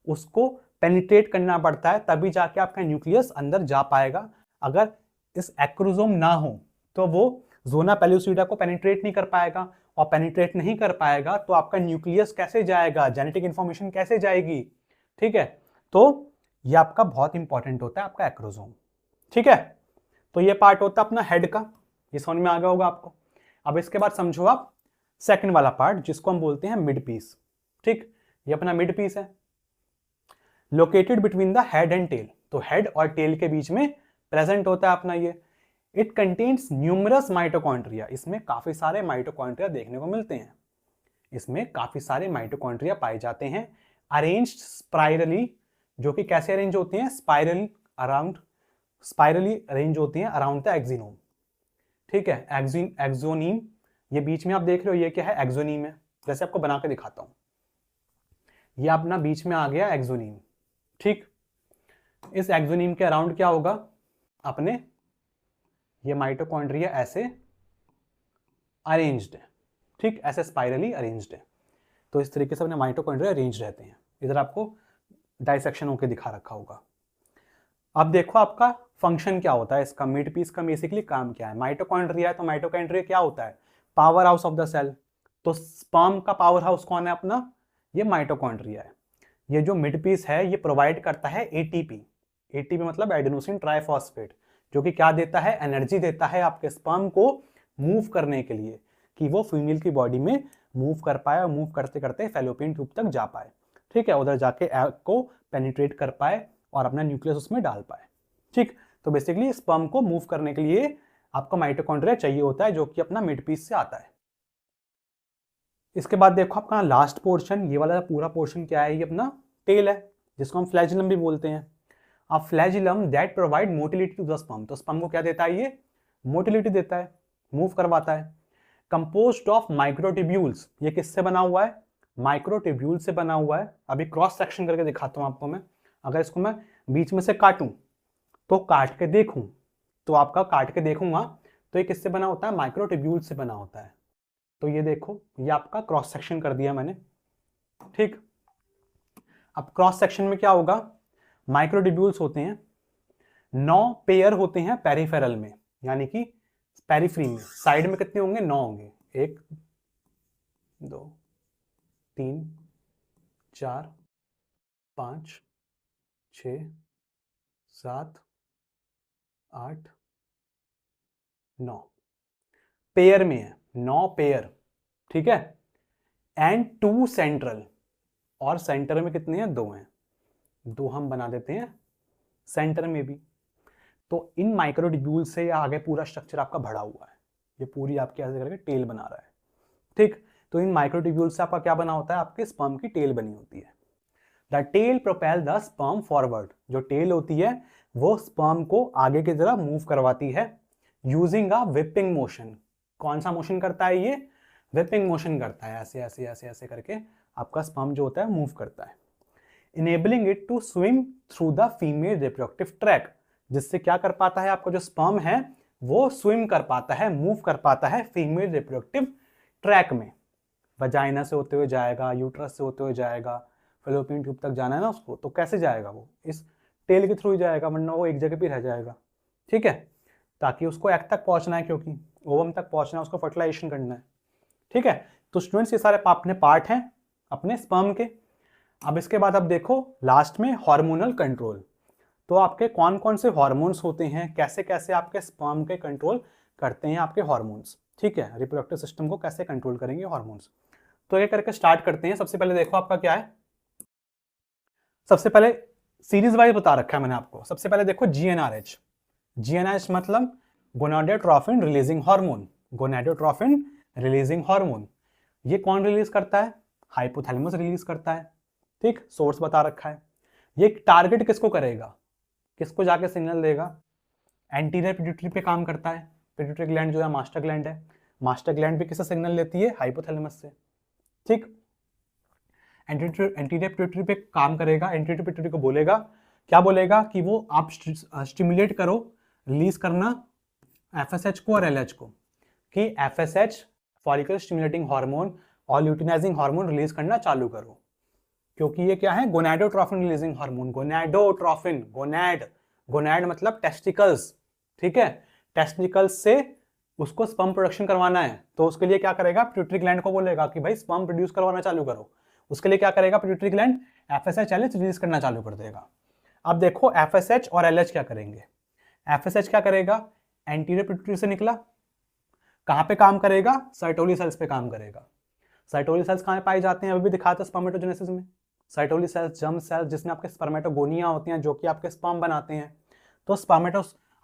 S1: उसको पेनिट्रेट करना पड़ता है तभी जाके आपका न्यूक्लियस अंदर जा पाएगा। अगर इस एक्रोसोम ना हो तो वो जोना पेल्यूसिडिया को पेनिट्रेट नहीं कर पाएगा, और पेनिट्रेट नहीं कर पाएगा तो आपका न्यूक्लियस कैसे जाएगा, जेनेटिक इंफॉर्मेशन कैसे जाएगी। ठीक है, तो ये आपका बहुत इंपॉर्टेंट होता है आपका एक्रोसोम। ठीक है, तो ये पार्ट होता है अपना हेड का, ये समझ में आ गया होगा आपको। अब इसके बाद समझो आप सेकंड वाला पार्ट जिसको हम बोलते हैं मिड पीस। ठीक, ये अपना मिड पीस है, located between the head and tail. तो हेड और टेल के बीच में प्रेजेंट होता है अपना ये। इट कंटेन्स न्यूमरस माइटोकॉन्ड्रिया, इसमें काफी सारे माइटोकॉन्ड्रिया देखने को मिलते हैं, इसमें काफी सारे माइटोकॉन्ड्रिया पाए जाते हैं, अरेंज्ड स्पाइरली, जो कि कैसे अरेंज होते हैं, स्पाइरली अरेंज होती हैं अराउंड द एक्सिनोम। ठीक है, एक्सोनीम, ये बीच में आप देख रहे हो ये क्या है, एक्सोनीम है। जैसे आपको बना के दिखाता हूं, ये अपना बीच में आ गया एक्सोनीम। ठीक, इस एक्सोनीम के अराउंड क्या होगा, अपने ये माइटोकॉन्ड्रिया ऐसे अरेंज्ड है। ठीक, ऐसे स्पाइरली अरेंज्ड है। तो इस तरीके से अपने माइटोकॉन्ड्रिया अरेंज रहते हैं। इधर आपको डाइसेक्शन होकर दिखा रखा होगा। अब देखो आपका फंक्शन क्या होता है इसका, मिड पीस का बेसिकली काम क्या है। माइटोकॉन्ड्रिया है तो माइटोकॉन्ड्रिया क्या होता है, power house of the cell. तो स्पर्म का पावर हाउस कौन है अपना, ये माइटोकॉन्ड्रिया है। ये जो मिड पीस है ये प्रोवाइड करता है एटीपी। एटीपी मतलब एडेनोसिन ट्राइफॉस्फेट, जो कि क्या देता है, एनर्जी देता है आपके स्पर्म को मूव करने के लिए, कि वो फीमेल की बॉडी में मूव कर पाए और मूव करते करते फैलोपियन ट्यूब तक जा पाए। ठीक है, उधर जाके एग को पेनिट्रेट कर पाए और अपना न्यूक्लियस उसमें डाल पाए। ठीक, तो बेसिकली स्पर्म को मूव करने के लिए आपको माइटोकॉन्ड्रिया चाहिए होता है, जो कि अपना मिड पीस से आता है। इसके बाद देखो आपका लास्ट पोर्शन, ये वाला पूरा पोर्शन क्या है, ये अपना टेल है, जिसको हम फ्लैजिलम भी बोलते हैं। अब flagellum that provide motility to the sperm, तो स्पर्म को क्या देता है, ये मोटिलिटी देता है, मूव करवाता है। कंपोज्ड ऑफ माइक्रोट्यूब्यूल्स, ये किससे बना हुआ है, माइक्रोट्यूब्यूल से बना हुआ है। अभी क्रॉस सेक्शन करके दिखाता हूं आपको मैं। अगर इसको मैं बीच में से काटूं, तो काट के देखूं, तो आपका काट के देखूंगा तो ये किससे बना होता है, माइक्रोट्यूब्यूल से बना होता है। तो ये देखो, ये आपका क्रॉस सेक्शन कर दिया मैंने। ठीक, अब क्रॉस सेक्शन में क्या होगा, माइक्रोट्यूब्यूल्स होते हैं, 9 पेयर होते हैं पेरिफेरल में, यानी कि पेरिफ्री में। साइड में कितने होंगे, 9 होंगे, 1 2 3 4 5 6 7 8 9 पेयर में है, 9 पेयर। ठीक है, एंड 2 सेंट्रल, और सेंटर में कितने हैं, 2 हैं, 2 हम बना देते हैं सेंटर में भी। तो इन माइक्रोट्यूब्यूल से आगे पूरा स्ट्रक्चर आपका भरा हुआ है, ये पूरी आपके ऐसे करके टेल बना रहा है। ठीक, तो इन माइक्रोट्यूब्यूल से आपका क्या बना होता है, आपके स्पर्म की टेल बनी होती है। The tail propel the sperm forward, जो टेल होती है वो स्पर्म को आगे की तरफ मूव करवाती है, यूजिंग अ विपिंग मोशन। कौन सा मोशन करता है ये, विपिंग मोशन करता है, ऐसे ऐसे ऐसे ऐसे करके आपका स्पर्म जो होता है मूव करता है। Enabling it to swim through the female reproductive tract, जिससे क्या कर पाता है, आपका जो स्पर्म है वो स्विम कर पाता है, मूव कर पाता है फीमेल रिप्रोडक्टिव ट्रैक में। वजाइना से होते हुए जाएगा, यूट्रस से होते हुए जाएगा, फैलोपियन ट्यूब तक जाना है ना उसको, तो कैसे जाएगा, वो इस टेल के थ्रू ही जाएगा, वरना वो एक जगह पे रह जाएगा। ठीक है, ताकि उसको एग तक पहुंचना है, क्योंकि ओवम तक पहुंचना है, उसको फर्टिलाइजेशन करना है। ठीक है, तो स्टूडेंट्स ये सारे अपने पार्ट हैं अपने स्पर्म के। अब इसके बाद अब देखो लास्ट में हार्मोनल कंट्रोल। तो आपके कौन कौन से हार्मोन्स होते हैं, कैसे कैसे आपके स्पर्म के कंट्रोल करते हैं आपके हार्मोन्स। ठीक है, रिप्रोडक्टिव सिस्टम को कैसे कंट्रोल करेंगे हार्मोन्स। तो ये करके स्टार्ट करते हैं। सबसे पहले देखो आपका क्या है, सबसे पहले सीरीज वाइज बता रखा है मैंने आपको। सबसे पहले देखो जीएनआरएच। जीएनआरएच मतलब gonadotrophin releasing hormone, gonadotrophin releasing hormone. ये कौन रिलीज करता है, हाइपोथैलेमस रिलीज करता है। ठीक, सोर्स बता रखा है। ये टारगेट किसको करेगा, किसको जाके सिग्नल देगा, एंटीरियर पिट्यूटरी पे काम करता है। पिट्यूटरी ग्लैंड जो है मास्टर ग्लैंड है, मास्टर ग्लैंड भी किससे सिग्नल लेती है, हाइपोथैलेमस से। ठीक, एंटीरियर पिट्यूटरी पे काम करेगा, एंटीरियर पिट्यूटरी को बोलेगा, क्या बोलेगा कि वो आप स्टिमुलेट करो, रिलीज करना एफएसएच को और एलएच को, कि एफएसएच फॉलिकल स्टिमुलेटिंग हार्मोन और ल्यूटिनाइजिंग हार्मोन रिलीज करना चालू करो, क्योंकि ये क्या है, gonadotrophin releasing hormone. Gonadotrophin, gonad मतलब टेस्टिकल्स, ठीक है, टेस्टिकल्स से उसको स्पर्म प्रोडक्शन करवाना है, तो उसके लिए क्या करेगा, पिट्यूटरी ग्लैंड को बोलेगा कि भाई स्पर्म प्रोड्यूस करवाना चालू करो। उसके लिए क्या करेगा, pituitary gland FSH LH release करना चालू कर देगा। अब देखो FSH और LH क्या करेंगे। FSH क्या करेगा, एंटीरियर पिट्यूटरी से निकला, कहां पे काम करेगा, सर्टोली सेल्स पे काम करेगा। सर्टोली सेल्स कहां पाए जाते हैं, अभी भी दिखाते हैं स्पर्मेटोजेनेसिस में। सर्टोली सेल्स, जर्म सेल्स, जिसमें आपके स्पर्मेटोगोनिया होती हैं जो कि आपके स्पर्म बनाते हैं। तो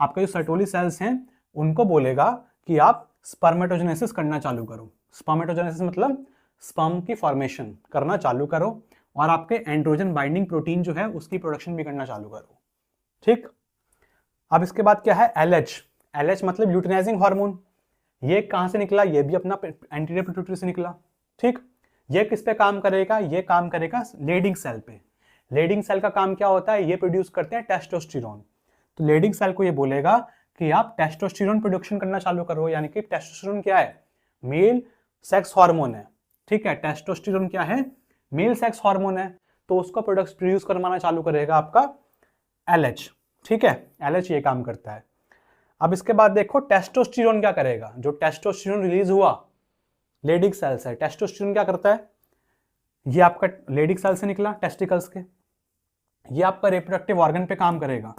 S1: आपके जो सर्टोली सेल्स हैं उनको बोलेगा कि आप स्पर्मेटोजेनेसिस करना चालू करो। स्पर्मेटोजेनेसिस मतलब स्पर्म की फॉर्मेशन करना चालू करो, और आपके एंड्रोजन बाइंडिंग प्रोटीन जो है उसकी प्रोडक्शन भी करना चालू करो, ठीक। अब इसके बाद क्या है, LH मतलब ल्यूटिनाइजिंग हार्मोन। ये कहां से निकला, ये भी अपना एंटीरियर पिट्यूटरी से निकला, ठीक। ये किस पे काम करेगा, ये काम करेगा लेडिंग सेल पे। लेडिंग सेल का काम क्या होता है, ये प्रोड्यूस करते हैं टेस्टोस्टेरोन। तो लेडिंग सेल को ये बोलेगा कि आप टेस्टोस्टेरोन प्रोडक्शन करना चालू करो, यानी कि टेस्टोस्टेरोन क्या है, मेल सेक्स हार्मोन है, ठीक है। टेस्टोस्टेरोन क्या है, मेल सेक्स हार्मोन है, तो उसको प्रोड्यूस करवाना चालू करेगा आपका LH, ठीक है। LH ये काम करता है। अब इसके बाद देखो टेस्टोस्टेरोन क्या करेगा, जो टेस्टोस्टेरोन रिलीज हुआ लेडिक सेल से, टेस्टोस्टेरोन क्या करता है, ये आपका लेडिक सेल से निकला टेस्टिकल्स के, ये आपका रिप्रोडक्टिव ऑर्गन पे काम करेगा।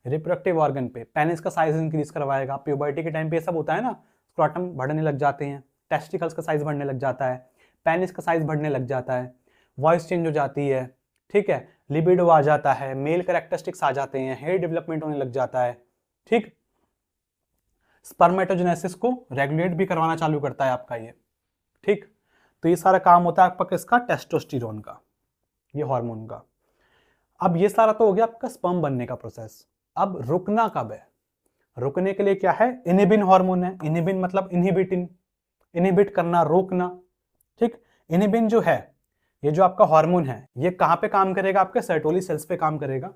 S1: रिप्रोडक्टिव ऑर्गन पे पेनिस का साइज इंक्रीज करवाएगा। प्यूबर्टी के टाइम पे ये सब होता है ना, स्क्रोटम बढ़ने लग जाते हैं, टेस्टिकल्स का साइज बढ़ने लग जाता है, पेनिस का साइज बढ़ने लग जाता है, वॉइस चेंज हो जाती है, ठीक है, लिबिडो आ जाता है, मेल कैरेक्टरिस्टिक्स आ जाते हैं, हेयर डेवलपमेंट होने लग जाता है, ठीक। स्पर्मेटोजेनेसिस को रेगुलेट भी करवाना चालू करता है आपका ये, ठीक। तो ये सारा काम होता है आपका किसका, टेस्टोस्टेरोन का, ये हार्मोन का। अब ये सारा तो हो गया आपका स्पर्म बनने का प्रोसेस। अब रुकना कब है, रुकने के लिए क्या है, इनिबिन हार्मोन है। इनिबिन मतलब इनहिबिट करना, रोकना, ठीक। इनिबिन जो है, ये जो आपका हार्मोन है, ये कहां पे काम करेगा, आपके सर्टोली सेल्स पे काम करेगा।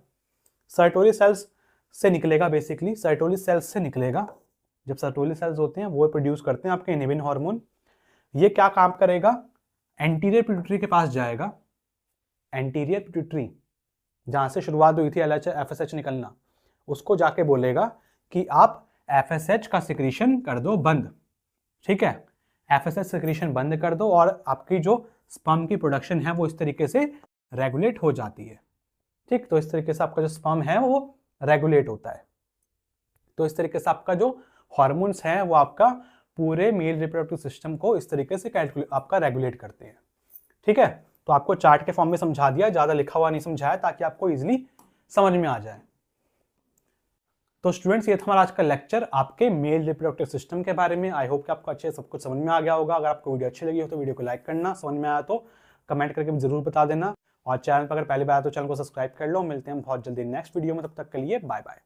S1: सर्टोली सेल्स से निकलेगा, बेसिकली सर्टोली सेल्स से निकलेगा। जब सर्टोली सेल्स होते हैं वो प्रोड्यूस करते हैं आपके इनिबिन हार्मोन। ये क्या काम करेगा, एंटीरियर पिट्यूटरी के पास जाएगा। एंटीरियर पिट्यूटरी जहां से शुरुआत हुई थी LH FSH निकलना, उसको जाके बोलेगा कि आप FSH का सिक्रीशन कर दो बंद, ठीक है। FSH सिक्रीशन बंद कर दो और आपकी जो स्पर्म की प्रोडक्शन है वो इस तरीके से रेगुलेट हो जाती है, ठीक। तो इस तरीके से आपका जो स्पर्म है वो रेगुलेट होता है। तो इस तरीके से आपका जो हार्मोन्स हैं वो आपका पूरे मेल रिप्रोडक्टिव सिस्टम को इस तरीके से आपका रेगुलेट करते हैं, ठीक है। तो आपको चार्ट के फॉर्म में समझा दिया, ज्यादा लिखा हुआ नहीं समझाया, ताकि आपको इजीली समझ में आ जाए। तो स्टूडेंट्स ये था हमारा आज का लेक्चर आपके मेल रिप्रोडक्टिव सिस्टम के बारे में। आई होप कि आपको अच्छे से सब कुछ समझ में आ गया होगा। अगर आपको वीडियो अच्छी लगी हो तो वीडियो को लाइक करना, समझ में आया तो कमेंट करके जरूर बता देना, और चैनल पर अगर पहली बार आया तो चैनल को सब्सक्राइब कर लो। मिलते हैं बहुत जल्दी नेक्स्ट वीडियो में, तब तक के लिए बाय बाय।